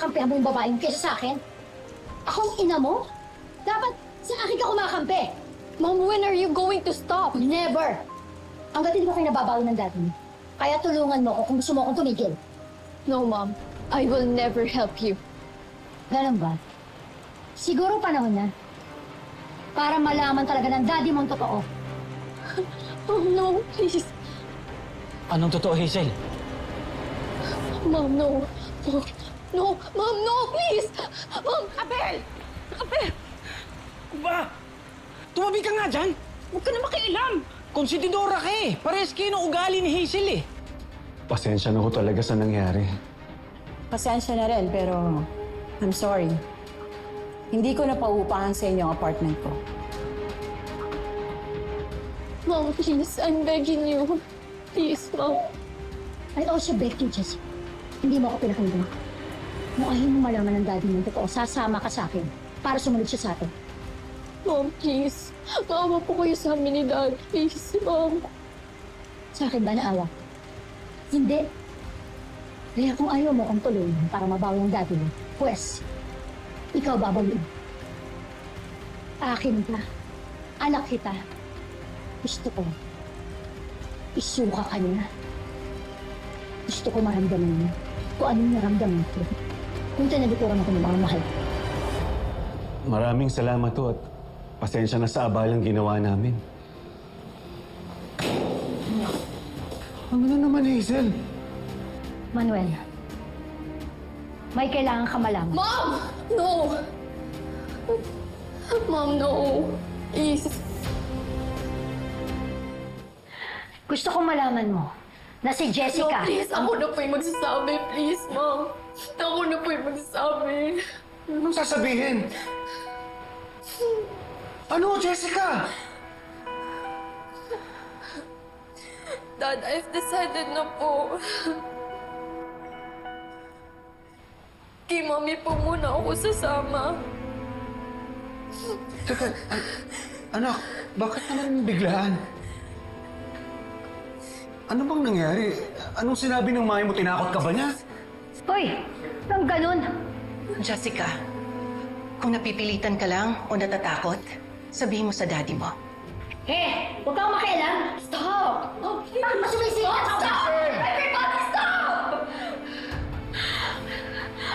kakampihan mo yung babaeng kaysa sa akin? Akong ina mo? Dapat sa akin ka kumakampi. Mom, when are you going to stop? Never! Hanggat hindi ko kayo nababawi ng dati mo. Kaya tulungan mo ko kung gusto mo akong tumigil. No, Mom. I will never help you. Ganun ba? Siguro panahon na. Para malaman talaga ng daddy mo ang totoo. Mom, no, please. Anong totoo, Hazel? Mom, no. No, no, Mom, no, please! Mom, Abel! Abel! Ba? Tumabi ka nga dyan! Huwag ka na makialam! Konsididora ka eh! Parehas kayo ng ugali ni Hazel eh! Pasensya na ko talaga sa nangyari. Pasensya na rin, pero I'm sorry. Hindi ko na pauupahan sa inyo ang apartment ko. Mom, please, I'm begging you. Please, Mom. I also beg you, Jessica. Hindi mo ako pinakinggan. Kung ayaw mo malaman ng daddy mo ang totoo, sasama ka sa akin para sumunod siya sa atin. Mom, please. Maawa po kayo sa amin ni Dad. Please, Mom. Sa akin ba naawa? Hindi. Kaya kung ayaw mo kong tulungan para mabawi ang daddy mo, pwes, ikaw babawiin. Akin ka. Anak kita. Gusto ko. Isuka ka niya. Gusto ko maramdaman niya kung anong naramdaman ko. Kung tinalikuran ako ng mga mahal. Maraming salamat to at pasensya na sa abalang ginawa namin. Ano na naman, Hazel? Manuel, may kailangan ka malaman. Mom! No! Mom, no. Please. Gusto kong malaman mo na si No, Jessica... please. Ako na po yung magsasabi. Please, Mom. Ako na po yung magsasabi. Anong sasabihin? Ano, Jessica? Dad, I've decided na po. Kay Mommy po muna ako sasama. Teka, anak, bakit naman biglaan? Ano bang nangyari? Anong sinabi ng mami mo? Tinakot ka ba niya? Hoy! Nang ganun! Jessica, kung napipilitan ka lang o natatakot, sabihin mo sa daddy mo. Eh! Huwag kang makialam! Stop! Oh, please. Bakit masumisikat ako? Stop! Everybody stop!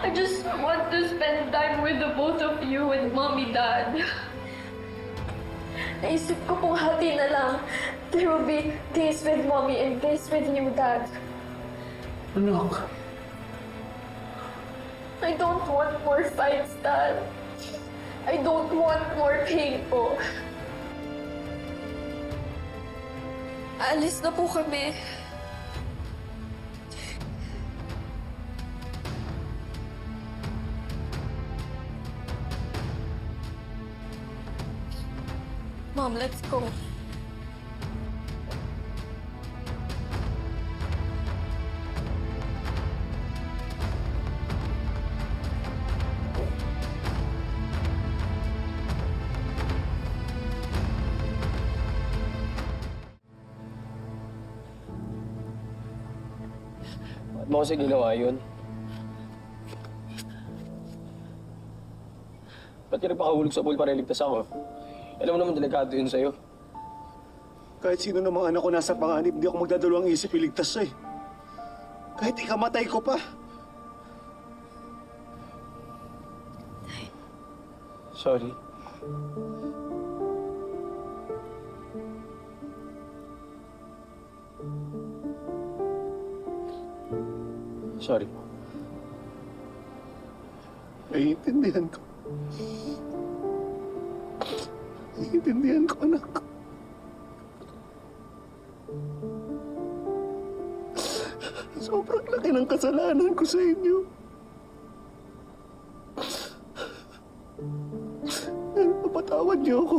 I just want to spend time with the both of you and Mommy, Dad. Naisip ko pong hati na lang. There will be days with Mommy and days with you, Dad. Anak, I don't want more fights, Dad. I don't want more pain po. Alis na po kami. Mom, let's go. Ba't mo kasi ginawa yun? Ba't ka nagpakahulog sa pool para iligtas ako? Alam mo naman delikado yun sa'yo. kahit sino ng mga anak ko nasa panganib, hindi ako magdadalawang isip iligtas siya eh. Kahit ikamatay ko pa. Sorry. Sorry. Naiintindihan ko. Naiintindihan ko, anak. Sobrang laki ng kasalanan ko sa inyo. Napatawad niyo ako.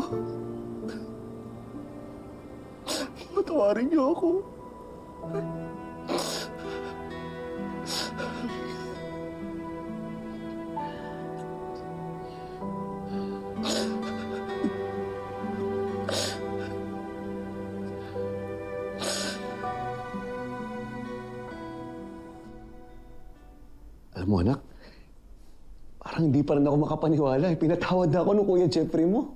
Patawarin niyo ako. Alam mo, anak, Parang hindi pa rin ako makapaniwala. Pinatawad na ako ng Kuya Jeffrey mo.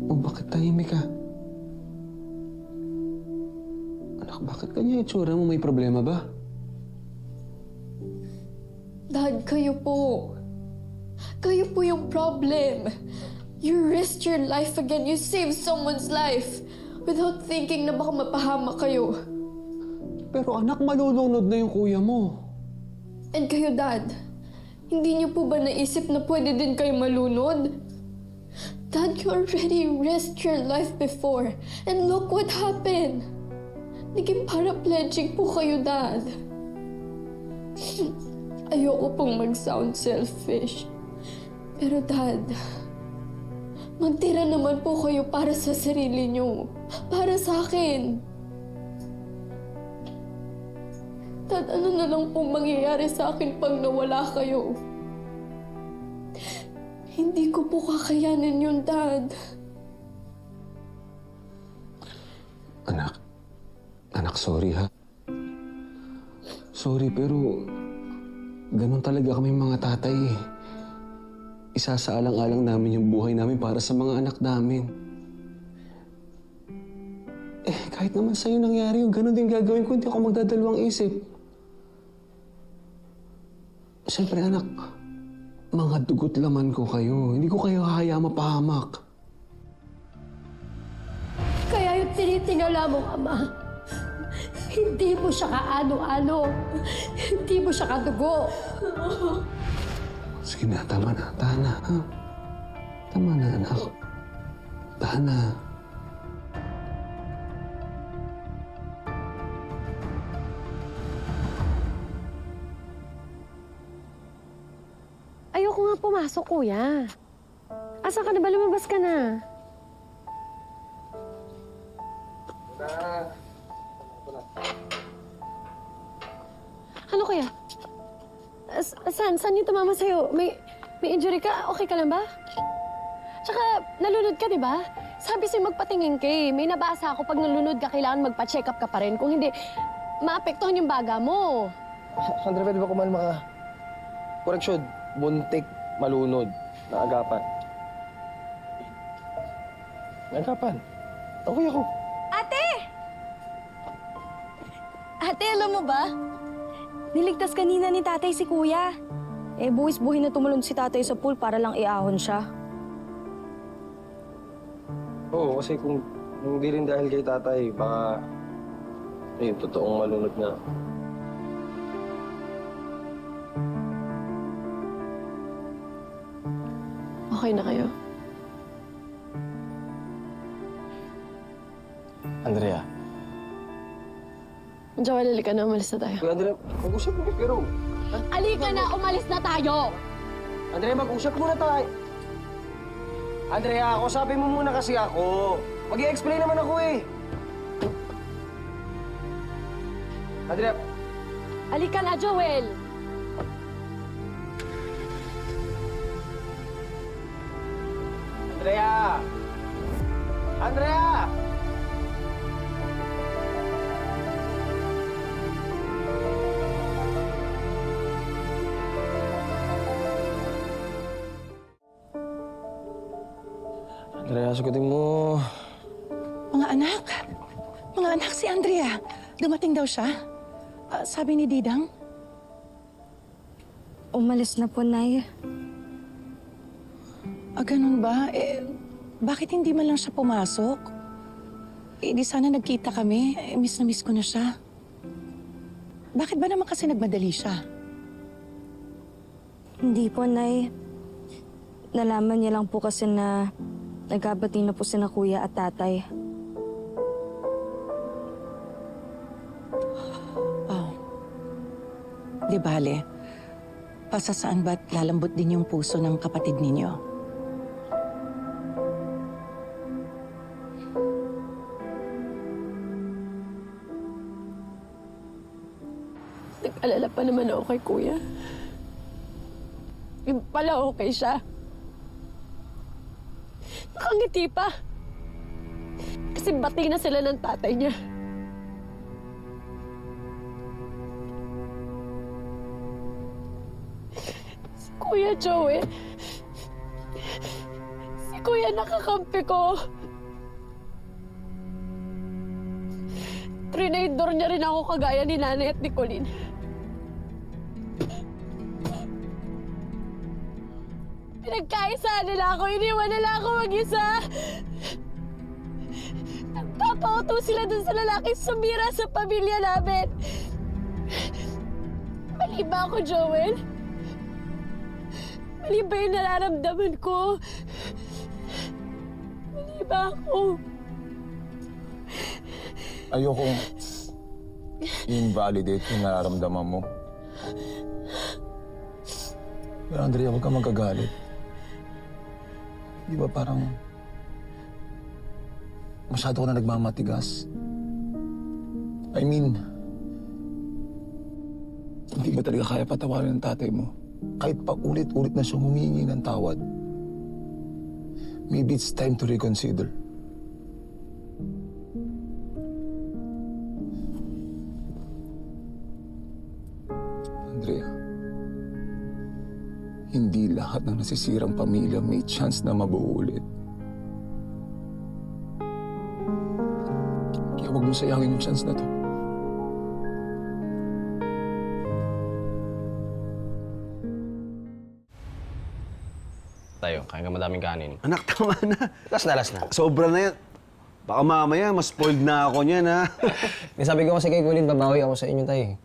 Oh, bakit tahimik ka? Anak, bakit kanya itsura mo? May problema ba? Dad, kayo po. Kayo po yung problem. You risked your life again. You saved someone's life without thinking na baka mapahamak kayo. Pero anak, malulunod na yung kuya mo. And kayo, Dad, hindi niyo po ba naisip na pwede din kayo malunod? Dad, you already risked your life before. And look what happened. Naging paraplegic po kayo, Dad. Ayoko pong mag-sound selfish. Pero Dad, magtira naman po kayo para sa sarili niyo. Para sa akin. Dad, ano na lang pong mangyayari sa akin pag nawala kayo? Hindi ko po kakayanin yun, Dad. Anak, sorry ha. Sorry, pero ganun talaga kami mga tatay eh. Isasaalang-alang namin yung buhay namin para sa mga anak namin. Eh, kahit naman sa'yo nangyari yung ganun din gagawin ko, hindi ako magdadalawang isip. Siyempre, anak, mga dugot laman ko kayo. Hindi ko kayo hahayaan mapahamak. Kaya yung tinitingala mong ama, hindi mo siya kaano-ano. Hindi mo siya kadugo. Sige na, tama na. Tahan na, ha? Tama na, anak. Tahan na. Ayoko nga pumasok, kuya. Asa ka na ba? Lumabas ka na. Ano kaya? Saan yung tumama sa'yo? May injury ka? Okay ka lang ba? Tsaka, nalunod ka, di ba? Sabi sa'yo magpatingin ka eh. May nabasa ako, pag nalunod ka, kailangan magpa-check up ka pa rin. Kung hindi, maapektuhan yung baga mo. Sandra, pwede ba kumalma ka? Correction, buntik, malunod, naagapan. Naagapan. Okay ako. Ate! Ate, alam mo ba? Niligtas kanina ni tatay si kuya. Eh, buwis-buhay na tumalon si tatay sa pool para lang iahon siya. Oo, kasi kung hindi rin dahil kay tatay, baka ayun, totoong malunod na. Okay na kayo? Andrea. Joel, halika na. Umalis na tayo. Kuya Andrea, mag-usap mo pero... Alika na, umalis na tayo! Andrea, mag-usap muna tayo. Andrea, kausapin mo muna kasi ako. Mag-i-explain naman ako eh. Andrea, Alika na, Joel! Andrea! Andrea! Andrea, sagutin mo. Mga anak, si Andrea. Dumating daw siya. Sabi ni Didang. Umalis na po, Nay. Ganun ba? Bakit hindi man lang siya pumasok? Di sana nagkita kami. Miss na miss ko na siya. Bakit ba naman kasi nagmadali siya? Hindi po, Nay. Nalaman niya lang po kasi na nagkabati na po sina kuya at tatay. Oh. Di bale, pasasaan ba't lalambot din yung puso ng kapatid ninyo? Nag-alala pa naman ako kay kuya. Yung pala okay siya. Nakangiti pa. Kasi bati na sila ng tatay niya. Kuya Joey. Si Kuya nakakampi ko. Trinador niya rin ako kagaya ni Nanay at ni Colleen. Pinagkaisa nila ako, iniwan nila ako mag-isa. Nagpapauto sila dun sa lalaki sumira sa pamilya namin. Mali ba ako, Joel? Mali ba yung nararamdaman ko? Mali ba ako? Ayokong invalidate yung nararamdaman mo. Pero Andrea, huwag kang magagalit. Di ba parang masyado ko na nagmamatigas? I mean, hindi ba talaga kaya patawarin ng tatay mo? Kahit pa ulit-ulit na siyang humingi ng tawad. Maybe it's time to reconsider. Andrea, hindi lahat ng nasisirang pamilya may chance na mabuo ulit. Kaya huwag mo sayangin yung chance na to. Tayo, kain ka madaming kanin. Anak, tama na. Last na. Sobra na yan. Baka mamaya, mas spoiled na ako niyan, ha? Sabi ko kasi kay Colleen, babawi ako sa inyo, tayo.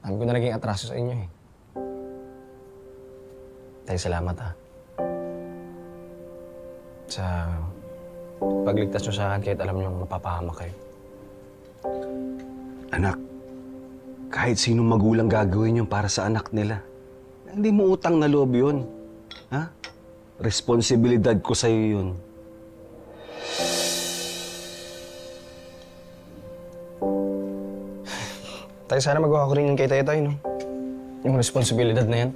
Dami ko na naging atraso sa inyo, eh. Tayo, salamat, ha. Sa pagligtas nyo sa akin kahit alam nyo mapapahamak kayo. Anak, kahit sinong magulang gagawin yun para sa anak nila. Hindi mo utang na loob yun. Ha? Responsibilidad ko sa'yo yun. Tayo, sana magawa ko rin yung kay Tayo, no? Yung responsibilidad na yan.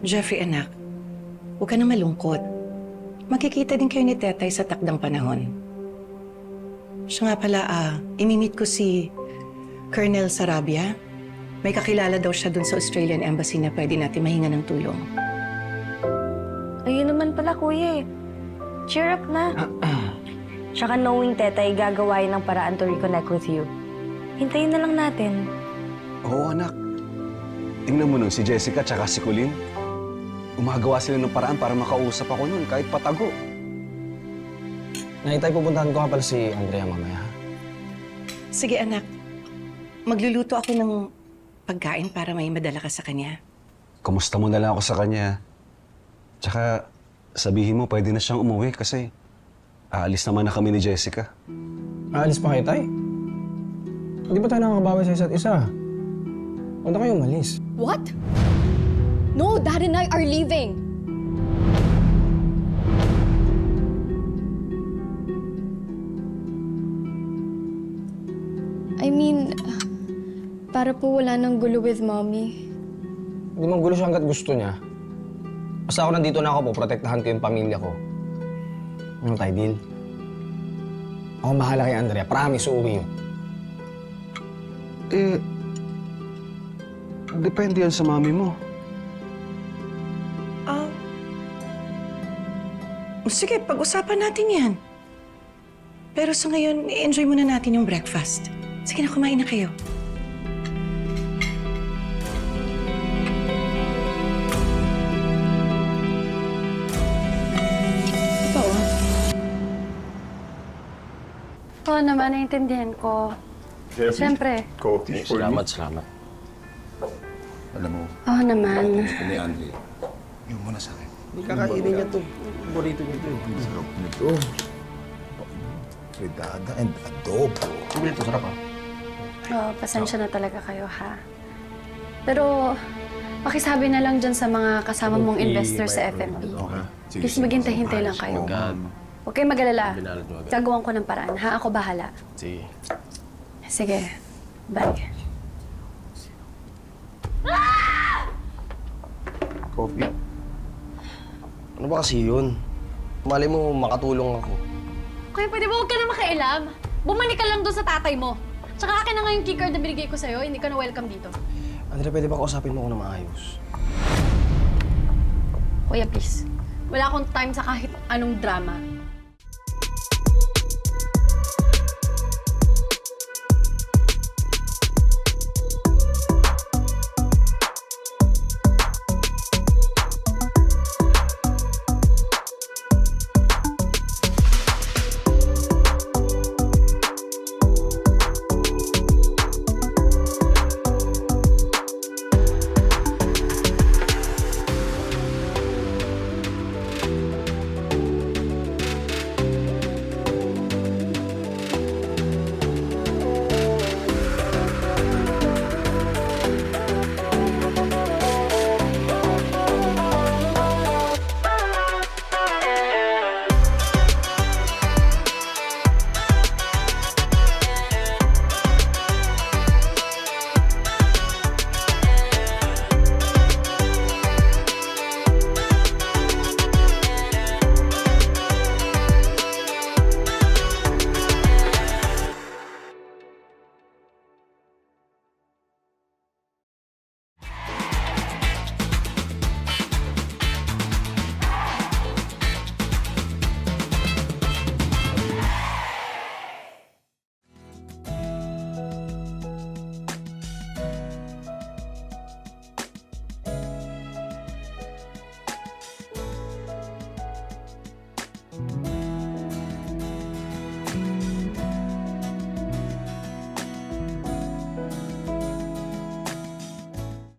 Jeffrey, anak, huwag ka na malungkot. Magkikita din kayo ni Tetay sa takdang panahon. Siya nga pala, imimit ko si Colonel Sarabia. May kakilala daw siya dun sa Australian Embassy na pwede natin mahinga ng tulong. Ayun naman pala, kuya eh. Cheer up na. Tsaka knowing Tetay, gagawain ng paraan to reconnect with you. Hintayin na lang natin. Oo, anak. Tingnan mo nun, si Jessica tsaka si Colleen. Umagawa sila ng paraan para makausap ako nun, kahit patago. Nay, Tay, pupuntahan ko nga pala si Andrea mamaya, ha? Sige, anak. Magluluto ako ng pagkain para may madala ka sa kanya. Kamusta mo na lang ako sa kanya. Tsaka, sabihin mo, pwede na siyang umuwi kasi aalis naman na kami ni Jessica. Aalis pa kayo, Tay? Hindi ba tayo nakakabawi sa isa't isa? Huwag na kayo umalis. What? No, Dad and I are leaving. I mean, para po wala nang gulo with Mommy. Hindi man gulo siya hanggat gusto niya. Basta ako nandito na ako po, protektahan ko yung pamilya ko. Ano tayo, deal? Ako bahala kay Andrea. Promise, uuwi yun. Depende yan sa mami mo. Sige, pag-usapan natin yan. Pero sa ngayon, i-enjoy muna natin yung breakfast. Sige na, kumain na kayo. Oo naman, naiintindihan ko. Siyempre. Coffee for Salamat, you. salamat. Alam mo, Oo naman. gusto ni Andre. Yung muna sa akin. Hindi kakainin niya to. Paborito niya to. Sarap nito. Fritada and adobo. Ito, sarap, ha? Oo, pasensya na talaga kayo, ha? Pero, pakisabi na lang dyan sa mga kasama mong investor sa FMB. Please, maghintay-hintay lang kayo. Huwag kayong mag-alala. Gagawan ko ng paraan, ha? Ako bahala. Sige. Sige. Bye. Coffee. Ano ba kasi yun? Mali mo, makatulong ako. Kaya pwede ba huwag ka na makailam? Bumalik ka lang doon sa tatay mo. Tsaka akin na nga yung keycard na binigay ko sa'yo, hindi ka na welcome dito. Andrea, pwede ba kausapin mo ako na maayos? Kuya, please. Wala akong time sa kahit anong drama.